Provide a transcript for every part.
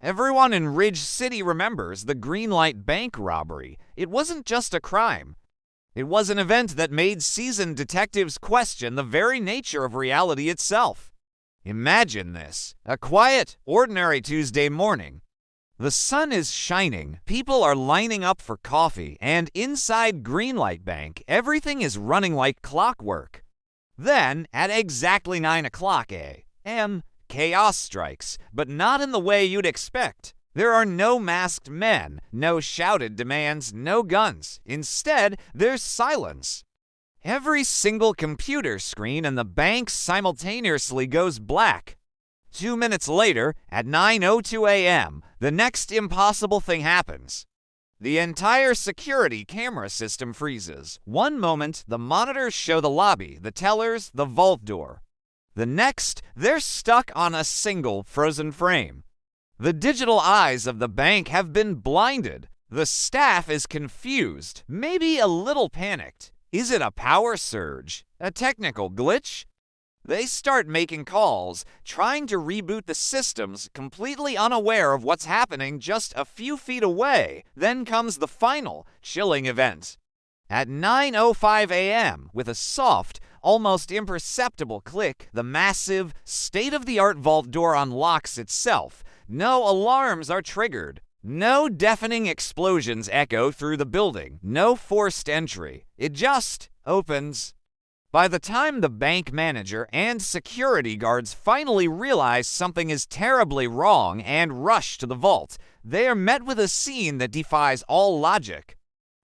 Everyone in Ridge City remembers the Greenlight Bank robbery. It wasn't just a crime. It was an event that made seasoned detectives question the very nature of reality itself. Imagine this: a quiet, ordinary Tuesday morning. The sun is shining, people are lining up for coffee, and inside Greenlight Bank, everything is running like clockwork. Then, at exactly 9 o'clock a.m., chaos strikes, but not in the way you'd expect. There are no masked men, no shouted demands, no guns. Instead, there's silence. Every single computer screen in the bank simultaneously goes black. 2 minutes later, at 9:02 a.m., the next impossible thing happens. The entire security camera system freezes. One moment, the monitors show the lobby, the tellers, the vault door. The next, they're stuck on a single frozen frame. The digital eyes of the bank have been blinded. The staff is confused, maybe a little panicked. Is it a power surge? A technical glitch? They start making calls, trying to reboot the systems, completely unaware of what's happening just a few feet away. Then comes the final, chilling event. At 9:05 a.m., with a soft, almost imperceptible click, the massive, state-of-the-art vault door unlocks itself. No alarms are triggered. No deafening explosions echo through the building. No forced entry. It just opens. By the time the bank manager and security guards finally realize something is terribly wrong and rush to the vault, they are met with a scene that defies all logic.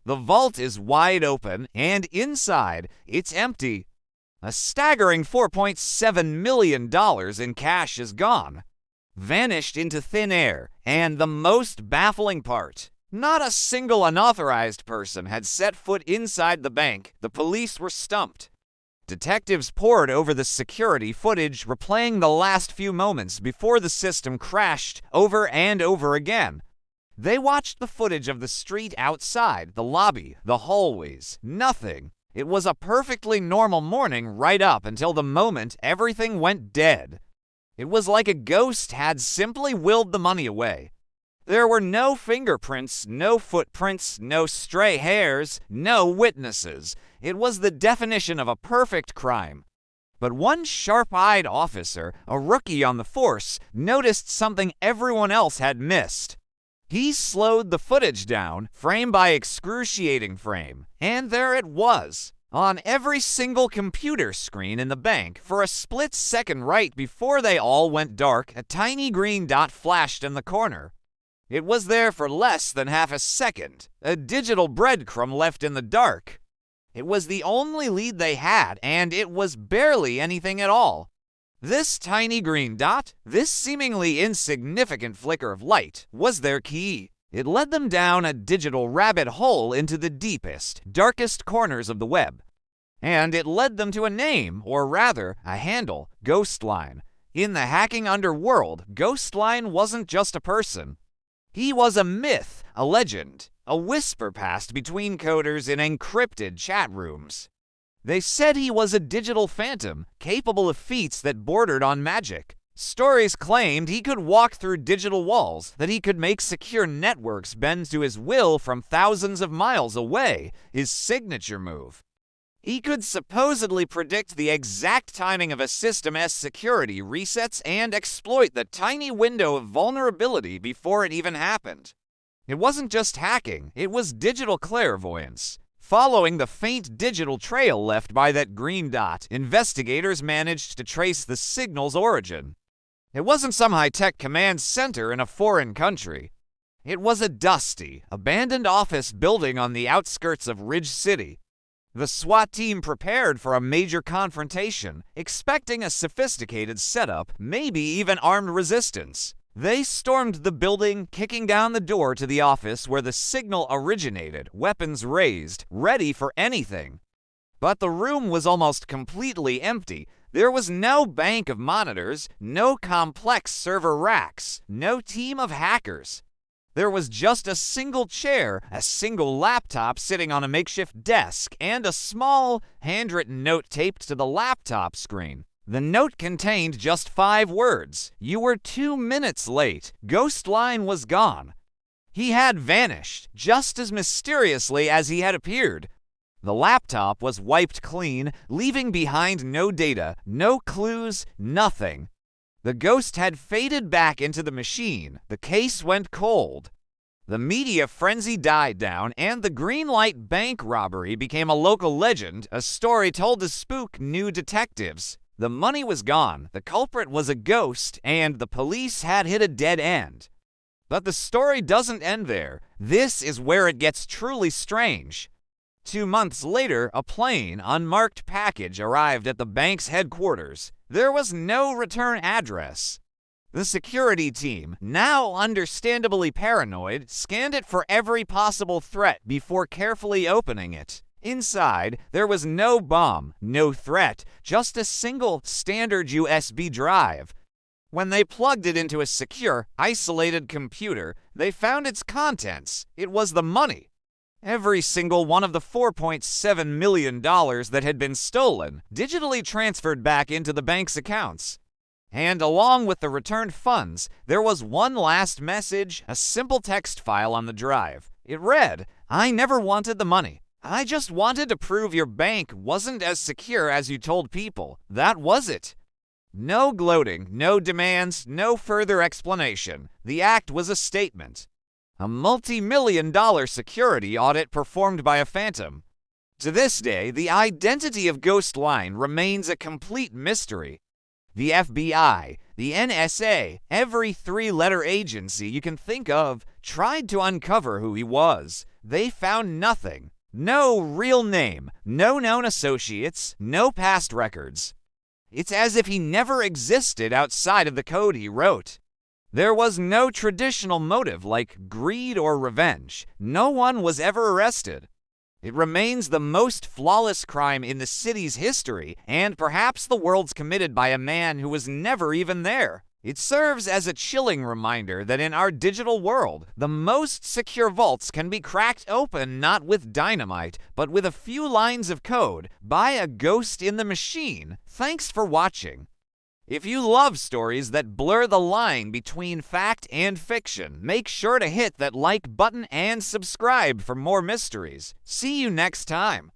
The vault is wide open, and inside, it's empty. A staggering $4.7 million in cash is gone, vanished into thin air, and the most baffling part, not a single unauthorized person had set foot inside the bank. The police were stumped. Detectives pored over the security footage, replaying the last few moments before the system crashed over and over again. They watched the footage of the street outside, the lobby, the hallways. Nothing. It was a perfectly normal morning right up until the moment everything went dead. It was like a ghost had simply willed the money away. There were no fingerprints, no footprints, no stray hairs, no witnesses. It was the definition of a perfect crime. But one sharp-eyed officer, a rookie on the force, noticed something everyone else had missed. He slowed the footage down, frame by excruciating frame, and there it was. On every single computer screen in the bank, for a split second right before they all went dark, a tiny green dot flashed in the corner. It was there for less than half a second, a digital breadcrumb left in the dark. It was the only lead they had, and it was barely anything at all. This tiny green dot, this seemingly insignificant flicker of light, was their key. It led them down a digital rabbit hole into the deepest, darkest corners of the web. And it led them to a name, or rather, a handle, Ghostline. In the hacking underworld, Ghostline wasn't just a person. He was a myth, a legend, a whisper passed between coders in encrypted chat rooms. They said he was a digital phantom, capable of feats that bordered on magic. Stories claimed he could walk through digital walls, that he could make secure networks bend to his will from thousands of miles away, his signature move. He could supposedly predict the exact timing of a system's security resets and exploit the tiny window of vulnerability before it even happened. It wasn't just hacking, it was digital clairvoyance. Following the faint digital trail left by that green dot, investigators managed to trace the signal's origin. It wasn't some high-tech command center in a foreign country. It was a dusty, abandoned office building on the outskirts of Ridge City. The SWAT team prepared for a major confrontation, expecting a sophisticated setup, maybe even armed resistance. They stormed the building, kicking down the door to the office where the signal originated, weapons raised, ready for anything. But the room was almost completely empty. There was no bank of monitors, no complex server racks, no team of hackers. There was just a single chair, a single laptop sitting on a makeshift desk, and a small, handwritten note taped to the laptop screen. The note contained just 5 words. "You were 2 minutes late. Ghost line was gone." He had vanished, just as mysteriously as he had appeared. The laptop was wiped clean, leaving behind no data, no clues, nothing. The ghost had faded back into the machine. The case went cold. The media frenzy died down, and the Greenlight Bank robbery became a local legend, a story told to spook new detectives. The money was gone, the culprit was a ghost, and the police had hit a dead end. But the story doesn't end there. This is where it gets truly strange. 2 months later, a plain, unmarked package arrived at the bank's headquarters. There was no return address. The security team, now understandably paranoid, scanned it for every possible threat before carefully opening it. Inside, there was no bomb, no threat, just a single standard USB drive. When they plugged it into a secure, isolated computer, they found its contents. It was the money. Every single one of the $4.7 million that had been stolen, digitally transferred back into the bank's accounts. And along with the returned funds, there was one last message, a simple text file on the drive. It read, "I never wanted the money. I just wanted to prove your bank wasn't as secure as you told people. That was it." No gloating, no demands, no further explanation. The act was a statement. A multi-million-dollar security audit performed by a phantom. To this day, the identity of Ghost Line remains a complete mystery. The FBI, the NSA, every 3-letter agency you can think of tried to uncover who he was. They found nothing. No real name, no known associates, no past records. It's as if he never existed outside of the code he wrote. There was no traditional motive like greed or revenge. No one was ever arrested. It remains the most flawless crime in the city's history, and perhaps the world's committed by a man who was never even there. It serves as a chilling reminder that in our digital world, the most secure vaults can be cracked open not with dynamite, but with a few lines of code by a ghost in the machine. Thanks for watching. If you love stories that blur the line between fact and fiction, make sure to hit that like button and subscribe for more mysteries. See you next time.